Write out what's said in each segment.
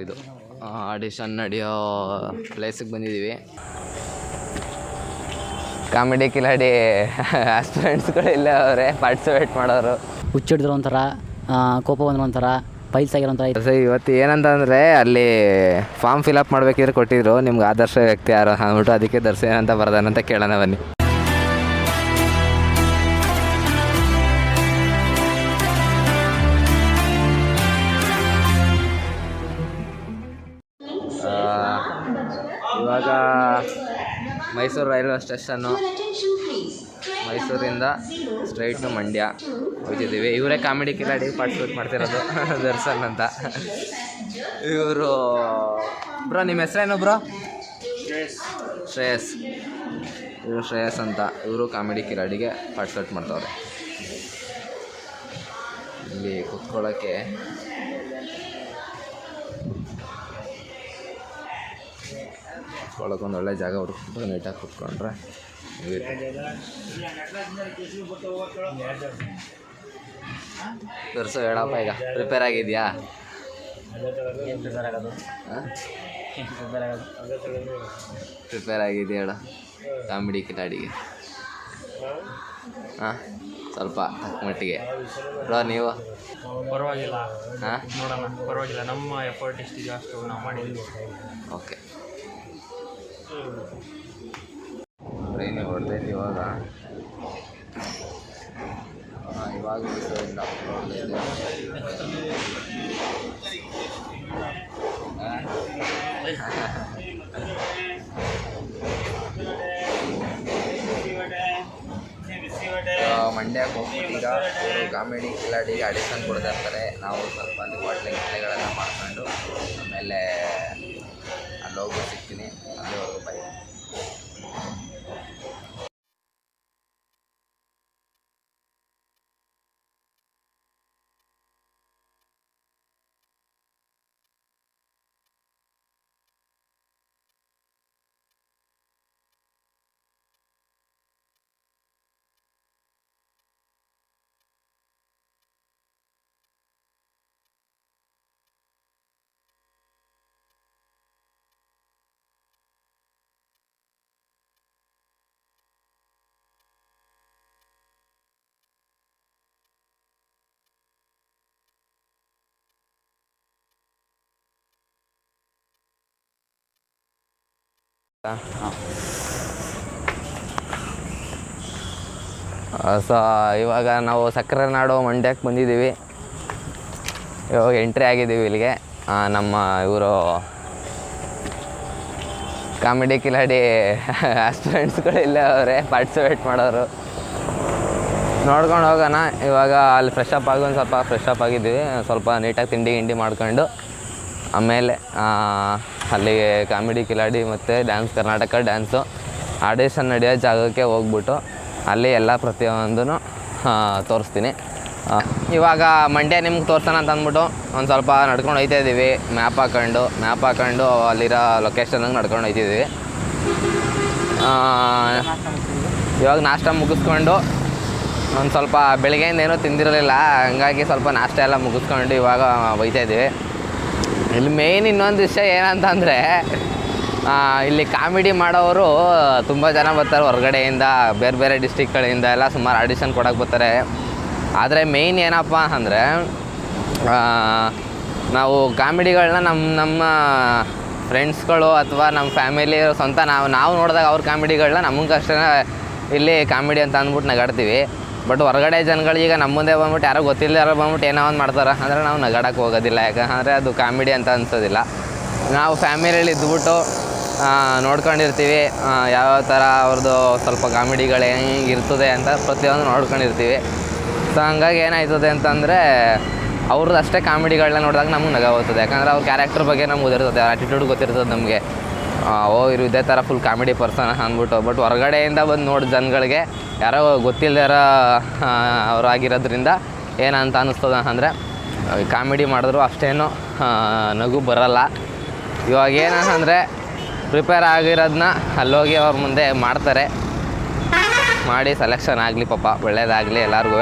ಇದು ಆಡಿಷನ್ ನಡೆಯೋ ಪ್ಲೇಸಿಗೆ ಬಂದಿದ್ದೀವಿ. ಕಾಮಿಡಿ ಕಿಲಾಡಿ ಆಸ್ಪಿರೆಂಟ್ಸ್ಗಳೆಲ್ಲ ಅವರೇ ಪಾರ್ಟಿಸಿಪೇಟ್ ಮಾಡೋರು. ಹುಚ್ಚಿಡಿದ್ರು ಒಂಥರ, ಕೋಪ ಬಂದ್ರು ಒಂಥರ, ಪೈಲ್ಸ್ ಆಗಿರೋ ಒಂಥರ. ಸರ್ ಇವತ್ತು ಏನಂತಂದರೆ ಅಲ್ಲಿ ಫಾರ್ಮ್ ಫಿಲಪ್ ಮಾಡಬೇಕಿದ್ರೆ ಕೊಟ್ಟಿದ್ರು, ನಿಮ್ಗೆ ಆದರ್ಶ ವ್ಯಕ್ತಿ ಯಾರು ಅಂದ್ಬಿಟ್ಟು ಅದಕ್ಕೆ ದರ್ಶನ ಅಂತ ಬರ್ದಾನಂತ ಕೇಳೋಣ ಬನ್ನಿ. ಇವಾಗ ಮೈಸೂರು ರೈಲ್ವೆ ಸ್ಟೇಷನ್ನು, ಮೈಸೂರಿಂದ ಸ್ಟ್ರೈಟ್ ಟು ಮಂಡ್ಯ ಹೋಗ್ತಿದ್ದೀವಿ. ಇವರೇ ಕಾಮಿಡಿ ಕಿಲಾಡಿ ಪಾರ್ಟಿಸಿಪೇಟ್ ಮಾಡ್ತಿರೋದು, ದರ್ಶನ್ ಅಂತ. ಇವರು ಬ್ರೋ, ನಿಮ್ಮ ಹೆಸರೇನು ಬ್ರೋ? ಶ್ರೇಯಸ್. ಇವರು ಶ್ರೇಯಸ್ ಅಂತ, ಇವರು ಕಾಮಿಡಿ ಕಿಲಾಡಿಗೆ ಪಾರ್ಟಿಸಿಪೇಟ್ ಮಾಡ್ತವ್ರೆ. ಇಲ್ಲಿ ಕುತ್ಕೊಳ್ಳೋಕ್ಕೆ ಕುತ್ಕೊಳ್ಳೋಕೆ ಒಂದು ಒಳ್ಳೆ ಜಾಗ ಹುಡುಕ್ಬಿಟ್ಟು ನೀಟಾಗಿ ಕುತ್ಕೊಂಡ್ರೆ ದರ್ಸು ಹೇಳಪ್ಪ, ಈಗ ಪ್ರಿಪೇರ್ ಆಗಿದೆಯಾ? ಪ್ರಿಪೇರ್ ಆಗಿದೆಯಾ ಹೇಳು ಕಾಮಿಡಿ ಕಿಲಾಡಿಗೆ? ಹಾಂ, ಸ್ವಲ್ಪ ತಕ್ಕ ಮಟ್ಟಿಗೆ. ಬ್ರೋ ನೀವು? ಪರವಾಗಿಲ್ಲ, ಹಾಂ ನೋಡೋಣ, ಪರವಾಗಿಲ್ಲ. ನಮ್ಮ ಎಫರ್ಟ್ ಎಷ್ಟಿದೆ ಅಷ್ಟು ನಾವು ಮಾಡಿದ್ವಿ. ಓಕೆ. ಟ್ರೈನ್ ಹೊಡೆದೈತಿ ಇವಾಗ. ಇವಾಗ ಮೈಸೂರಿಂದ ಮಂಡ್ಯಕ್ಕೆ ಹೋಗ್ಬಿಟ್ಟು ಈಗ ಅವರು ಕಾಮಿಡಿ ಕಿಲಾಡಿಗೆ ಆಡಿಷನ್ ಕೊಡ್ತಾ ಇರ್ತಾರೆ. ನಾವು ಸ್ವಲ್ಪ ಅಲ್ಲಿ ಹೋಟ್ಲೆಗಳೆಲ್ಲ ಮಾಡ್ಕೊಂಡು ಆಮೇಲೆ ಅಲ್ಲಿ ಹೋಗಿ ಸಿಗ್ತೀನಿ. ಅಲ್ಲಿವರೆಗೂ ಬೈ. ಸೊ ಇವಾಗ ನಾವು ಸಕ್ಕರೆ ನಾಡು ಮಂಡ್ಯಕ್ಕೆ ಬಂದಿದ್ದೀವಿ. ಇವಾಗ ಎಂಟ್ರಿ ಆಗಿದ್ದೀವಿ ಇಲ್ಲಿಗೆ. ನಮ್ಮ ಇವರು ಕಾಮಿಡಿ ಕಿಲಾಡಿ ಆಸ್ಪಿರೆಂಟ್ಸ್ಗಳೆಲ್ಲ ಅವರೇ ಪಾರ್ಟಿಸಿಪೇಟ್ ಮಾಡೋರು. ನೋಡ್ಕೊಂಡು ಹೋಗೋಣ. ಇವಾಗ ಅಲ್ಲಿ ಫ್ರೆಶ್ ಅಪ್ ಆಗಿ ಒಂದು ಸ್ವಲ್ಪ ಫ್ರೆಶ್ ಅಪ್ ಆಗಿದ್ದೀವಿ. ಸ್ವಲ್ಪ ನೀಟಾಗಿ ತಿಂಡಿ ಮಾಡ್ಕೊಂಡು ಆಮೇಲೆ ಅಲ್ಲಿಗೆ ಕಾಮಿಡಿ ಕಿಲಾಡಿ ಮತ್ತು ಡ್ಯಾನ್ಸ್ ಕರ್ನಾಟಕ ಡ್ಯಾನ್ಸು ಆಡಿಷನ್ ನಡೆಯೋ ಜಾಗಕ್ಕೆ ಹೋಗ್ಬಿಟ್ಟು ಅಲ್ಲಿ ಎಲ್ಲ ಪ್ರತಿಯೊಂದೂ ತೋರಿಸ್ತೀನಿ. ಇವಾಗ ಮಂಡ್ಯ ನಿಮ್ಗೆ ತೋರಿಸೋಣ ಅಂತ ಅಂದ್ಬಿಟ್ಟು ಒಂದು ಸ್ವಲ್ಪ ನಡ್ಕೊಂಡು ಹೋಗ್ತಾ ಇದ್ದೀವಿ. ಮ್ಯಾಪ್ ಹಾಕೊಂಡು ಅಲ್ಲಿರೋ ಲೊಕೇಶನ್ಗೆ ನಡ್ಕೊಂಡು ಹೋಗ್ತಿದ್ದೀವಿ. ಇವಾಗ ನಾಷ್ಟ ಮುಗಿಸ್ಕೊಂಡು ಒಂದು ಸ್ವಲ್ಪ ಬೆಳಗ್ಗೆಯಿಂದ ಏನೂ ತಿಂದಿರಲಿಲ್ಲ, ಹಂಗಾಗಿ ಸ್ವಲ್ಪ ನಾಷ್ಟ ಎಲ್ಲ ಮುಗಿಸ್ಕೊಂಡು ಇವಾಗ ಹೋಗ್ತಾ ಇದ್ದೀವಿ. ಇಲ್ಲಿ ಮೇಯ್ನ್ ಇನ್ನೊಂದು ವಿಷಯ ಏನಂತಂದರೆ, ಇಲ್ಲಿ ಕಾಮಿಡಿ ಮಾಡೋರು ತುಂಬ ಜನ ಬರ್ತಾರೆ ಹೊರಗಡೆಯಿಂದ, ಬೇರೆ ಬೇರೆ ಡಿಸ್ಟಿಕ್ಗಳಿಂದ ಎಲ್ಲ ಸುಮಾರು ಆಡಿಷನ್ ಕೊಡೋಕೆ ಬರ್ತಾರೆ. ಆದರೆ ಮೇಯ್ನ್ ಏನಪ್ಪ ಅಂದರೆ, ನಾವು ಕಾಮಿಡಿಗಳನ್ನ ನಮ್ಮ ಫ್ರೆಂಡ್ಸ್ಗಳು ಅಥವಾ ನಮ್ಮ ಫ್ಯಾಮಿಲಿ ಸ್ವಂತ ನಾವು ನೋಡಿದಾಗ ಅವ್ರ ಕಾಮಿಡಿಗಳನ್ನ ನಮಗಷ್ಟೇ ಇಲ್ಲಿ ಕಾಮಿಡಿ ಅಂತ ಅಂದ್ಬಿಟ್ಟು ನಗಾಡ್ತೀವಿ. ಬಟ್ ಹೊರಗಡೆ ಜನಗಳೀಗ ನಮ್ಮ ಮುಂದೆ ಬಂದ್ಬಿಟ್ಟು ಯಾರೋ ಗೊತ್ತಿಲ್ಲ ಯಾರೋ ಬಂದ್ಬಿಟ್ಟು ಏನೋ ಒಂದು ಮಾಡ್ತಾರೆ ಅಂದರೆ ನಾವು ನಗಾಡಕ್ಕೆ ಹೋಗೋದಿಲ್ಲ. ಯಾಕಂದರೆ ಅದು ಕಾಮಿಡಿ ಅಂತ ಅನ್ಸೋದಿಲ್ಲ. ನಾವು ಫ್ಯಾಮಿಲಿಯಲ್ಲಿ ಇದ್ಬಿಟ್ಟು ನೋಡ್ಕೊಂಡಿರ್ತೀವಿ ಯಾವ ಥರ ಅವ್ರದ್ದು ಸ್ವಲ್ಪ ಕಾಮಿಡಿಗಳು ಹೆಂಗಿರ್ತದೆ ಅಂತ ಪ್ರತಿಯೊಂದು ನೋಡ್ಕೊಂಡಿರ್ತೀವಿ. ಸೊ ಹಂಗಾಗಿ ಏನಾಯ್ತದೆ ಅಂತಂದರೆ ಅವ್ರದ್ದು ಅಷ್ಟೇ ಕಾಮಿಡಿಗಳನ್ನ ನೋಡಿದಾಗ ನಮಗೆ ನಗ ಹೋಗ್ತದೆ. ಯಾಕಂದರೆ ಅವ್ರ ಕ್ಯಾರೆಕ್ಟರ್ ಬಗ್ಗೆ ನಮ್ಗೆ ಗೊತ್ತಿರ್ತದೆ, ಆ್ಯಟಿಟ್ಯೂಡ್ ಗೊತ್ತಿರ್ತದೆ ನಮಗೆ. ಇರು ಇದೇ ಥರ ಫುಲ್ ಕಾಮಿಡಿ ಪರ್ಸನ್ ಅಂದ್ಬಿಟ್ಟು. ಬಟ್ ಹೊರಗಡೆಯಿಂದ ಬಂದು ನೋಡಿ ಜನಗಳಿಗೆ ಯಾರೋ ಗೊತ್ತಿಲ್ಲದಿರೋ ಅವರಾಗಿರೋದ್ರಿಂದ ಏನಂತ ಅನ್ನಿಸ್ತದೆ ಅಂದರೆ, ಕಾಮಿಡಿ ಮಾಡಿದ್ರು ಅಷ್ಟೇನು ನಗು ಬರೋಲ್ಲ. ಇವಾಗ ಏನಂದರೆ ಪ್ರಿಪೇರ್ ಆಗಿರೋದನ್ನ ಅಲ್ಲೋಗಿ ಅವ್ರ ಮುಂದೆ ಮಾಡ್ತಾರೆ, ಮಾಡಿ ಸೆಲೆಕ್ಷನ್ ಆಗಲಿ ಪಾಪ, ಒಳ್ಳೇದಾಗಲಿ ಎಲ್ಲರಿಗೂ.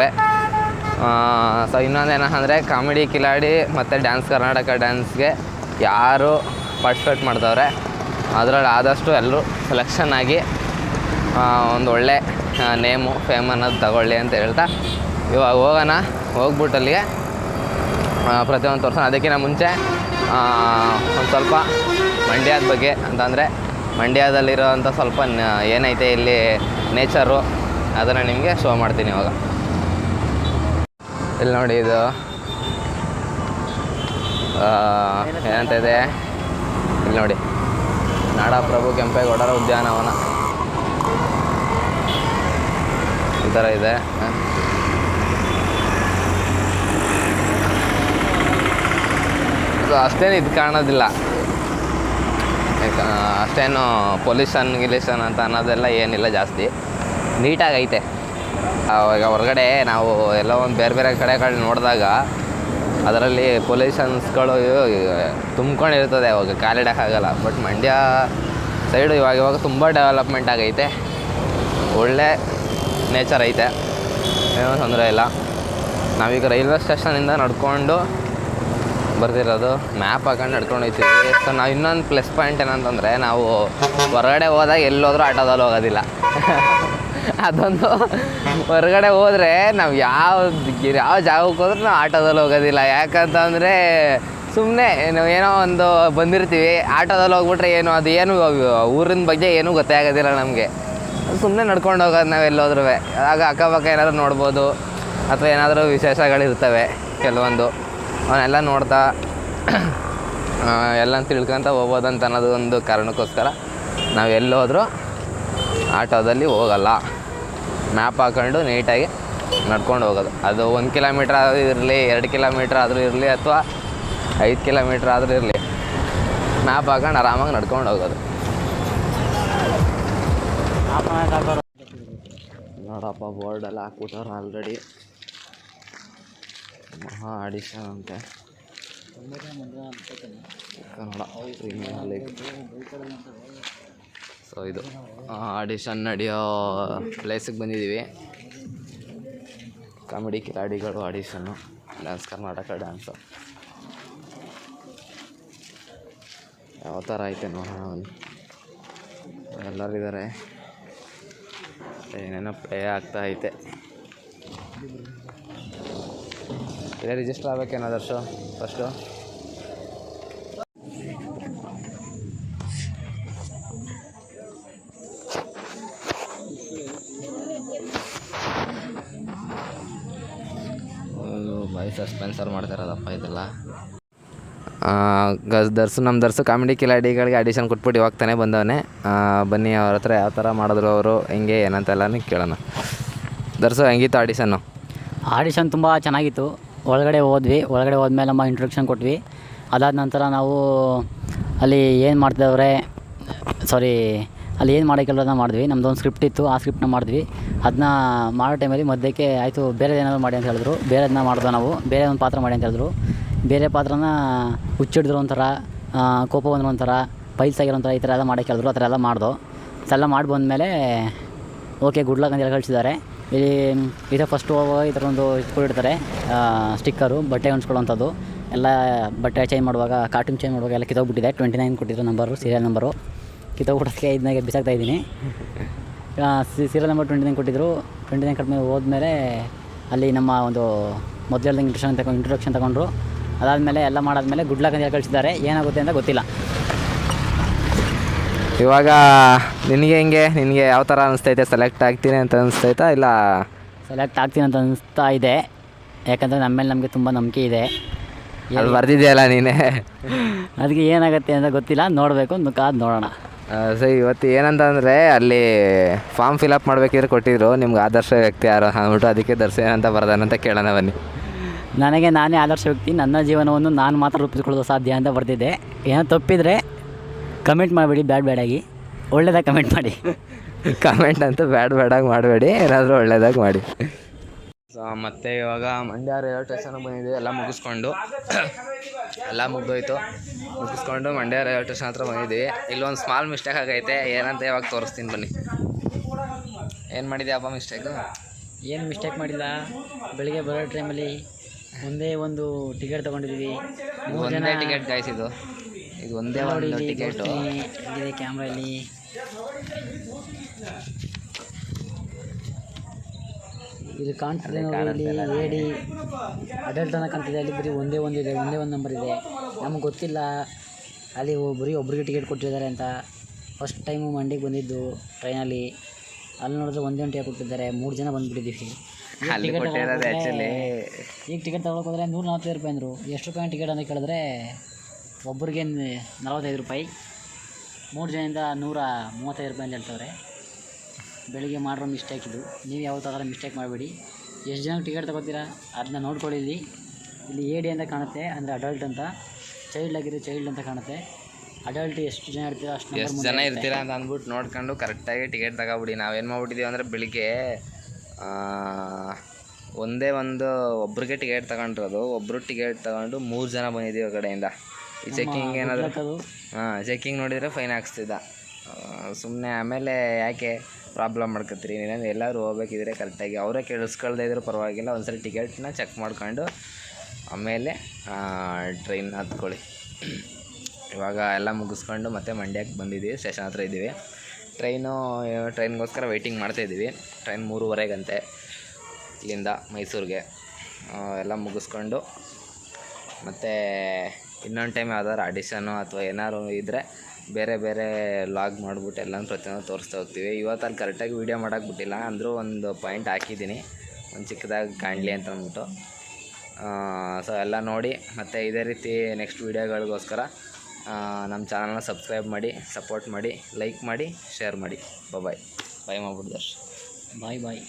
ಸೊ ಇನ್ನೊಂದು ಏನಂದರೆ ಕಾಮಿಡಿ ಕಿಲಾಡಿ ಮತ್ತು ಡ್ಯಾನ್ಸ್ ಕರ್ನಾಟಕ ಡ್ಯಾನ್ಸ್ಗೆ ಯಾರು ಪಾರ್ಟಿಸಿಪೇಟ್ ಮಾಡ್ತವ್ರೆ ಅದರಲ್ಲಿ ಆದಷ್ಟು ಎಲ್ಲರೂ ಸೆಲೆಕ್ಷನ್ ಆಗಿ ಒಂದು ಒಳ್ಳೆ ನೇಮು ಫೇಮ್ ಅನ್ನೋದು ತಗೊಳ್ಳಿ ಅಂತ ಹೇಳ್ತಾ ಇವಾಗ ಹೋಗೋಣ. ಹೋಗ್ಬಿಟ್ಟು ಅಲ್ಲಿಗೆ ಪ್ರತಿಯೊಂದು ತೋರಿಸೋಣ. ಅದಕ್ಕಿಂತ ಮುಂಚೆ ಒಂದು ಸ್ವಲ್ಪ ಮಂಡ್ಯದ ಬಗ್ಗೆ ಅಂತಂದರೆ ಮಂಡ್ಯದಲ್ಲಿರೋವಂಥ ಸ್ವಲ್ಪ ಏನೈತೆ ಇಲ್ಲಿ ನೇಚರು ಅದನ್ನು ನಿಮಗೆ ಶೋ ಮಾಡ್ತೀನಿ ಇವಾಗ. ಇಲ್ಲಿ ನೋಡಿ, ಇದು ಏನಂತ ಇದೆ ಇಲ್ಲಿ ನೋಡಿ, ನಾಡಪ್ರಭು ಕೆಂಪೇಗೌಡರ ಉದ್ಯಾನವನ ಈ ಥರ ಇದೆ. ಅಷ್ಟೇನು ಇದು ಕಾಣೋದಿಲ್ಲ, ಅಷ್ಟೇನು ಪೊಲ್ಯೂಷನ್ ಅಂತ ಅನ್ನೋದೆಲ್ಲ ಏನಿಲ್ಲ, ಜಾಸ್ತಿ ನೀಟಾಗೈತೆ. ಈಗ ಹೊರಗಡೆ ನಾವು ಎಲ್ಲ ಒಂದು ಬೇರೆ ಬೇರೆ ಕಡೆಗಳು ನೋಡಿದಾಗ ಅದರಲ್ಲಿ ಪೊಲ್ಯೂಷನ್ಸ್ಗಳು ತುಂಬ್ಕೊಂಡಿರ್ತದೆ, ಅವಾಗ ಕಾಲಿಡೋಕ್ಕಾಗಲ್ಲ. ಬಟ್ ಮಂಡ್ಯ ಸೈಡು ಇವಾಗ ತುಂಬ ಡೆವಲಪ್ಮೆಂಟ್ ಆಗೈತೆ, ಒಳ್ಳೆ ನೇಚರ್ ಐತೆ, ಏನೂ ತೊಂದರೆ ಇಲ್ಲ. ನಾವೀಗ ರೈಲ್ವೆ ಸ್ಟೇಷನಿಂದ ನಡ್ಕೊಂಡು ಬರ್ತಿರೋದು, ಮ್ಯಾಪ್ ಹಾಕೊಂಡು ನಡ್ಕೊಂಡು ಹೋಗ್ತೀವಿ. ಸೊ ನಾವು ಇನ್ನೊಂದು ಪ್ಲಸ್ ಪಾಯಿಂಟ್ ಏನಂತಂದರೆ, ನಾವು ಹೊರಗಡೆ ಹೋದಾಗ ಎಲ್ಲೋದ್ರೂ ಆಟೋದಲ್ಲಿ ಹೋಗೋದಿಲ್ಲ. ಅದೊಂದು ಹೊರಗಡೆ ಹೋದರೆ ನಾವು ಯಾವ ಜಾಗಕ್ಕೆ ಹೋದ್ರೂ ನಾವು ಆಟೋದಲ್ಲಿ ಹೋಗೋದಿಲ್ಲ. ಯಾಕಂತಂದರೆ ಸುಮ್ಮನೆ ನಾವು ಏನೋ ಒಂದು ಬಂದಿರ್ತೀವಿ, ಆಟೋದಲ್ಲಿ ಹೋಗ್ಬಿಟ್ರೆ ಏನು ಊರಿನ ಬಗ್ಗೆ ಏನೂ ಗೊತ್ತೇ ಆಗೋದಿಲ್ಲ ನಮಗೆ. ಸುಮ್ಮನೆ ನಡ್ಕೊಂಡು ಹೋಗೋದು ನಾವು ಎಲ್ಲೋದ್ರೂ. ಆಗ ಅಕ್ಕಪಕ್ಕ ಏನಾದರೂ ನೋಡ್ಬೋದು, ಅಥವಾ ಏನಾದರೂ ವಿಶೇಷಗಳಿರ್ತವೆ ಕೆಲವೊಂದು, ಅವನ್ನೆಲ್ಲ ನೋಡ್ತಾ ಎಲ್ಲ ತಿಳ್ಕೊತ ಹೋಗ್ಬೋದು ಅಂತ ಅನ್ನೋದು ಒಂದು ಕಾರಣಕ್ಕೋಸ್ಕರ ನಾವು ಎಲ್ಲೋದ್ರೂ ಆಟೋದಲ್ಲಿ ಹೋಗಲ್ಲ. ಮ್ಯಾಪ್ ಹಾಕೊಂಡು ನೀಟಾಗಿ ನಡ್ಕೊಂಡು ಹೋಗೋದು. ಅದು 1 ಕಿಲೋಮೀಟ್ರ್ ಆದರೂ ಇರಲಿ, 2 ಕಿಲೋಮೀಟ್ರ್ ಆದರೂ ಇರಲಿ, ಅಥವಾ 5 ಕಿಲೋಮೀಟ್ರ್ ಆದರೂ ಇರಲಿ, ಮ್ಯಾಪ್ ಹಾಕೊಂಡು ಆರಾಮಾಗಿ ನಡ್ಕೊಂಡು ಹೋಗೋದು. ನೋಡಪ್ಪ, ಬೋರ್ಡೆಲ್ಲ ಹಾಕ್ಬಿಟ್ಟವ್ರು ಆಲ್ರೆಡಿ. ಮಹಾ ಆಡಿಷನ್ ಅಂತೆ ನೋಡ. ಸೊ ಇದು ಆಡಿಷನ್ ನಡೆಯೋ ಪ್ಲೇಸಿಗೆ ಬಂದಿದ್ದೀವಿ. ಕಾಮಿಡಿ ಕಿಲಾಡಿಗಳು ಆಡಿಷನ್ನು, ಡ್ಯಾನ್ಸ್ ಕರ್ನಾಟಕ ಡ್ಯಾನ್ಸು ಯಾವ ಥರ ಐತೆ ನೋಡೋಣ. ಎಲ್ಲರಿದ್ದಾರೆ, ಏನೇನೋ ಪ್ಲೇ ಆಗ್ತಾ ಐತೆ. ಇದೇ ರಿಜಿಸ್ಟರ್ ಆಗಬೇಕೇನಾದರ್ಶು ಫಸ್ಟು. ಬಾಯ್ ಸಸ್ಪೆನ್ಸರ್ ಮಾಡ್ತಾರದಪ್ಪ ಇದೆಲ್ಲ. ನಮ್ಮ ದರ್ಸು ಕಾಮಿಡಿ ಕಿಲಾಡಿಗಳಿಗೆ ಆಡಿಷನ್ ಕೊಟ್ಬಿಟ್ಟು ಇವಾಗ ತಾನೇ ಬಂದವನೇ. ಬನ್ನಿ ಅವ್ರ ಹತ್ರ ಯಾವ ಥರ ಮಾಡಿದ್ರು ಅವರು, ಹೆಂಗೆ ಏನಂತೆಲ್ಲ ಕೇಳೋಣ. ದರ್ಸು ಹೆಂಗಿತ್ತು ಆಡಿಷನ್ನು? ಆಡಿಷನ್ ತುಂಬ ಚೆನ್ನಾಗಿತ್ತು. ಒಳಗಡೆ ಹೋದ್ಮೇಲೆ ನಮ್ಮ ಇಂಟ್ರೊಡಕ್ಷನ್ ಕೊಟ್ವಿ. ಅದಾದ ನಂತರ ನಾವು ಅಲ್ಲಿ ಏನು ಮಾಡೋಕ್ಕೆಲ್ಲದನ್ನ ಮಾಡಿದ್ವಿ. ನಮ್ಮದೊಂದು ಸ್ಕ್ರಿಪ್ಟ್ ಇತ್ತು, ಆ ಸ್ಕ್ರಿಪ್ಟನ್ನ ಮಾಡಿದ್ವಿ. ಅದನ್ನ ಮಾಡೋ ಟೈಮಲ್ಲಿ ಮಧ್ಯಕ್ಕೆ ಆಯಿತು ಬೇರೆ ಏನಾದರೂ ಮಾಡಿ ಅಂತ ಹೇಳಿದ್ರು. ಬೇರೆದನ್ನ ಮಾಡಿದ್ವಿ ನಾವು, ಬೇರೆ ಒಂದು ಪಾತ್ರ ಮಾಡಿ ಅಂತ ಹೇಳಿದ್ರು. ಬೇರೆ ಪಾತ್ರನ ಹುಚ್ಚಿಡಿದ್ರು ಒಂಥರ, ಕೋಪ ಬಂದ್ರು ಒಂಥರ, ಪೈಲ್ಸ್ ಆಗಿರೋ ಒಂಥರ, ಈ ಥರ ಎಲ್ಲ ಮಾಡೋಕ್ಕೆ ಹೇಳಿದ್ರು. ಆ ಥರ ಎಲ್ಲ ಮಾಡ್ದೋ. ಇದೆಲ್ಲ ಮಾಡಿ ಬಂದಮೇಲೆ ಓಕೆ ಗುಡ್ ಲಕ್ ಅಂತ ಹೇಳಿ ಕಳಿಸಿದ್ದಾರೆ. ಇಲ್ಲಿ ಇದು ಫಸ್ಟು ಈ ಥರ ಒಂದು ಇಟ್ಕೊಂಡಿರ್ತಾರೆ ಸ್ಟಿಕ್ಕರು, ಬಟ್ಟೆ ಹೊಂಚ್ಕೊಳ್ಳೋವಂಥದ್ದು ಎಲ್ಲ. ಬಟ್ಟೆ ಚೇಂಜ್ ಮಾಡುವಾಗ, ಕಾರ್ಟೂನ್ ಚೇಂಜ್ ಮಾಡುವಾಗ ಎಲ್ಲ ಕಿತ್ತೋಗ್ಬಿಟ್ಟಿದೆ. 29 ಕೊಟ್ಟಿದ್ರು ನಂಬರು, ಸೀರಿಯಲ್ ನಂಬರು. ಕಿತ್ತೋಗ್ಬಿಡೋದಕ್ಕೆ ಇದನ್ನಾಗೆ ಬಿಸಾಕ್ತಾಯಿದ್ದೀನಿ. ಸೀರಿಯಲ್ ನಂಬರ್ 29 ಕೊಟ್ಟಿದ್ದರು. 29 ಕಡಿಮೆ ಹೋದ್ಮೇಲೆ ಅಲ್ಲಿ ನಮ್ಮ ಒಂದು ಮೊದಲು ಇಂಟ್ರೊಡಕ್ಷನ್ ತಗೊಂಡ್ರು. ಅದಾದಮೇಲೆ ಎಲ್ಲ ಮಾಡಾದ್ಮೇಲೆ ಗುಡ್ ಲಕ್ ಅಂತ ಹೇಳಿ ಕಳಿಸಿದ್ದಾರೆ. ಏನಾಗುತ್ತೆ ಅಂತ ಗೊತ್ತಿಲ್ಲ. ಇವಾಗ ನಿನಗೆ ಯಾವ ಥರ ಅನಿಸ್ತೈತೆ? ಸೆಲೆಕ್ಟ್ ಆಗ್ತೀನಿ ಅಂತ ಅನಿಸ್ತೈತಾ ಇಲ್ಲ ಸೆಲೆಕ್ಟ್ ಆಗ್ತೀನಿ ಅಂತ ಅನಿಸ್ತಾ ಇದೆ. ಯಾಕಂದರೆ ನಮ್ಮ ಮೇಲೆ ನಮಗೆ ತುಂಬ ನಂಬಿಕೆ ಇದೆ. ಅದು ಬರ್ದಿದೆಯಲ್ಲ ನೀನೇ. ಅದಕ್ಕೆ ಏನಾಗುತ್ತೆ ಅಂತ ಗೊತ್ತಿಲ್ಲ, ನೋಡಬೇಕು, ಕಾದು ನೋಡೋಣ. ಸೊ ಇವತ್ತು ಏನಂತಂದರೆ ಅಲ್ಲಿ ಫಾರ್ಮ್ ಫಿಲಪ್ ಮಾಡಬೇಕಿದ್ರೆ ಕೊಟ್ಟಿದ್ರು, ನಿಮ್ಗೆ ಆದರ್ಶ ವ್ಯಕ್ತಿ ಯಾರು ಅಂದ್ಬಿಟ್ಟು, ಅದಕ್ಕೆ ದರ್ಶನ ಅಂತ ಬರ್ದಾನಂತ ಕೇಳೋಣ ಬನ್ನಿ. ನನಗೆ ನಾನೇ ಆದರ್ಶ ವ್ಯಕ್ತಿ, ನನ್ನ ಜೀವನವನ್ನು ನಾನು ಮಾತ್ರ ರೂಪಿಸ್ಕೊಳ್ಳೋದು ಸಾಧ್ಯ ಅಂತ ಬರ್ತಿದ್ದೆ. ಏನೋ ತಪ್ಪಿದರೆ ಕಮೆಂಟ್ ಮಾಡಿಬಿಡಿ, ಬ್ಯಾಡಾಗಿ ಒಳ್ಳೆಯದಾಗಿ ಕಮೆಂಟ್ ಮಾಡಿ. ಕಮೆಂಟ್ ಅಂತೂ ಬ್ಯಾಡಾಗಿ ಮಾಡಬೇಡಿ, ಏನಾದರೂ ಒಳ್ಳೆಯದಾಗಿ ಮಾಡಿ. ಸೊ ಮತ್ತು ಇವಾಗ ಮಂಡ್ಯ ರೈಲ್ವೆ ಸ್ಟೇಷನ್ಗೆ ಬಂದಿದ್ದೀವಿ. ಎಲ್ಲ ಮುಗಿದೋಯ್ತು. ಮುಗಿಸ್ಕೊಂಡು ಮಂಡ್ಯ ರೈಲ್ವೆ ಸ್ಟೇಷನ್ ಹತ್ರ ಬಂದಿದ್ದೀವಿ. ಇಲ್ಲೊಂದು ಸ್ಮಾಲ್ ಮಿಸ್ಟೇಕ್ ಆಗೈತೆ, ಏನಂತ ಇವಾಗ ತೋರಿಸ್ತೀನಿ ಬನ್ನಿ. ಏನು ಮಾಡಿದ್ಯಪ್ಪ ಮಿಸ್ಟೇಕು? ಏನು ಮಿಸ್ಟೇಕ್ ಮಾಡಿಲ್ಲ. ಬೆಳಿಗ್ಗೆ ಬರೋ ಟೈಮಲ್ಲಿ ಒಂದೇ ಒಂದು ಟಿಕೆಟ್ ತೊಗೊಂಡಿದ್ದೀವಿ. 1 ಟಿಕೆಟ್ ಗಾಯಿಸಿದ್ದು. ಇದು ಒಂದೇ ನೋಡಿ ಒಂದು ಇಲ್ಲಿ ಟಿಕೆಟು. ಎಲ್ಲಿದೆ ಕ್ಯಾಮ್ರಾ ಇಲ್ಲಿ? ಇಲ್ಲಿ ಕಾಣ್ತಿದೆ ನೋಡಿ, ಇಲ್ಲಿ ಏಡಿ ಅಡಲ್ಟ್ ಅನ್ನೋ ಕಾಣ್ತಿದೆ. ಅಲ್ಲಿ ಬರೀ ಒಂದೇ ಒಂದು ನಂಬರ್ ಇದೆ. ನಮ್ಗೆ ಗೊತ್ತಿಲ್ಲ ಅಲ್ಲಿ ಬರೀ ಒಬ್ರಿಗೆ ಟಿಕೆಟ್ ಕೊಟ್ಟಿದ್ದಾರೆ ಅಂತ. ಫಸ್ಟ್ ಟೈಮು ಮಂಡ್ಯಕ್ಕೆ ಬಂದಿದ್ದು ಟ್ರೈನಲ್ಲಿ. ಅಲ್ಲಿ ನೋಡಿದ್ರೆ ಒಂದೇ ಒಂದು ಟಿಕೆಟ್ ಕೊಟ್ಟಿದ್ದಾರೆ. 3 ಜನ ಬಂದುಬಿಟ್ಟಿದ್ದೀವಿ. ಅಲ್ಲಿ ಕೊಟ್ಟಿರೋದು ಆ್ಯಕ್ಚುಲಿ ಈಗ ಟಿಕೆಟ್ ತೊಗೊಳಕ್ಕೆ ಹೋದರೆ 145 ರೂಪಾಯಿ ಅಂದರು. ಎಷ್ಟು ರೂಪಾಯಿ ಟಿಕೆಟ್ ಅಂತ ಕೇಳಿದ್ರೆ ಒಬ್ಬರಿಗೆ 45 ರೂಪಾಯಿ, 3 ಜನದಿಂದ 135 ರೂಪಾಯಿ ಅಂತ ಹೇಳ್ತವ್ರೆ. ಬೆಳಿಗ್ಗೆ ಮಾಡಿರೋ ಮಿಸ್ಟೇಕ್ ಇದು. ನೀವು ಯಾವತ್ತೂ ಆ ಥರ ಮಿಸ್ಟೇಕ್ ಮಾಡಬೇಡಿ. ಎಷ್ಟು ಜನಕ್ಕೆ ಟಿಕೆಟ್ ತೊಗೋತೀರಾ ಅದನ್ನ ನೋಡ್ಕೊಳ್ಳಿ. ಇಲ್ಲಿ AD ಅಂತ ಕಾಣುತ್ತೆ, ಅಂದರೆ ಅಡಲ್ಟ್ ಅಂತ. ಚೈಲ್ಡ್ ಆಗಿರೋ ಚೈಲ್ಡ್ ಅಂತ ಕಾಣುತ್ತೆ. ಅಡಲ್ಟ್ ಎಷ್ಟು ಜನ ಇರ್ತೀರಾ ಅಷ್ಟು ಎಷ್ಟು ಜನ ಇರ್ತೀರಾ ಅಂತ ಅಂದ್ಬಿಟ್ಟು ನೋಡ್ಕೊಂಡು ಕರೆಕ್ಟಾಗಿ ಟಿಕೆಟ್ ತಗೊಬಿಡಿ. ನಾವೇನು ಮಾಡ್ಬಿಟ್ಟಿದ್ದೀವಿ ಅಂದರೆ ಬೆಳಿಗ್ಗೆ ಒಂದೇ ಒಂದು ಒಬ್ರಿಗೆ ಟಿಕೆಟ್ ತಗೊಂಡಿರೋದು. ಒಬ್ಬರು ಟಿಕೆಟ್ ತಗೊಂಡು 3 ಜನ ಬಂದಿದ್ದೀವಿ ಆ ಕಡೆಯಿಂದ. ಈ ಚೆಕ್ಕಿಂಗ್ ಏನಾದರೂ ಚೆಕ್ಕಿಂಗ್ ನೋಡಿದರೆ ಫೈನ್ ಹಾಕ್ಸ್ತಿದ್ದ. ಸುಮ್ಮನೆ ಆಮೇಲೆ ಯಾಕೆ ಪ್ರಾಬ್ಲಮ್ ಮಾಡ್ಕೊತೀರಿ? ನೀನು ಎಲ್ಲರೂ ಹೋಗ್ಬೇಕಿದ್ರೆ ಕರೆಕ್ಟಾಗಿ ಅವರೇ ಕೇಳಿಸ್ಕೊಳ್ದೇ ಇದ್ರೂ ಪರವಾಗಿಲ್ಲ, ಒಂದ್ಸರಿ ಟಿಕೆಟ್ನ ಚೆಕ್ ಮಾಡ್ಕೊಂಡು ಆಮೇಲೆ ಟ್ರೈನ್ ಹತ್ಕೊಳ್ಳಿ. ಇವಾಗ ಎಲ್ಲ ಮುಗಿಸ್ಕೊಂಡು ಮತ್ತೆ ಮಂಡ್ಯಕ್ಕೆ ಬಂದಿದ್ದೀವಿ, ಸ್ಟೇಷನ್ ಹತ್ರ ಇದ್ದೀವಿ. ಟ್ರೈನ್ಗೋಸ್ಕರ ವೆಯ್ಟಿಂಗ್ ಮಾಡ್ತಾಯಿದ್ದೀವಿ. ಟ್ರೈನ್ 3:30ಗಂತೆ ಇಲ್ಲಿಂದ ಮೈಸೂರಿಗೆ. ಎಲ್ಲ ಮುಗಿಸ್ಕೊಂಡು ಮತ್ತು ಇನ್ನೊಂದು ಟೈಮ್ ಯಾವ್ದಾದ್ರು ಆಡಿಷನ್ನು ಅಥವಾ ಏನಾದ್ರು ಇದ್ದರೆ ಬೇರೆ ಲಾಗ್ ಮಾಡಿಬಿಟ್ಟು ಎಲ್ಲನೂ ಪ್ರತಿಯೊಂದು ತೋರಿಸ್ತಾ ಹೋಗ್ತೀವಿ. ಇವತ್ತು ಅಲ್ಲಿ ಕರೆಕ್ಟಾಗಿ ವೀಡಿಯೋ ಮಾಡೋಕ್ಕೆ ಬಿಟ್ಟಿಲ್ಲ, ಅಂದರೂ ಒಂದು ಪಾಯಿಂಟ್ ಹಾಕಿದ್ದೀನಿ ಒಂದು ಚಿಕ್ಕದಾಗಿ ಕಾಣಲಿ ಅಂತ ಅಂದ್ಬಿಟ್ಟು. ಸೊ ಎಲ್ಲ ನೋಡಿ ಮತ್ತು ಇದೇ ರೀತಿ ನೆಕ್ಸ್ಟ್ ವೀಡಿಯೋಗಳಿಗೋಸ್ಕರ ನಮ್ಮ ಚಾನಲ್ನ ಸಬ್ಸ್ಕ್ರೈಬ್ ಮಾಡಿ, ಸಪೋರ್ಟ್ ಮಾಡಿ, ಲೈಕ್ ಮಾಡಿ, ಶೇರ್ ಮಾಡಿ. ಬಾಯ್ ಮಾಡ್ಬಿಟ್ಟು ದರ್ಶ್. ಬಾಯ್.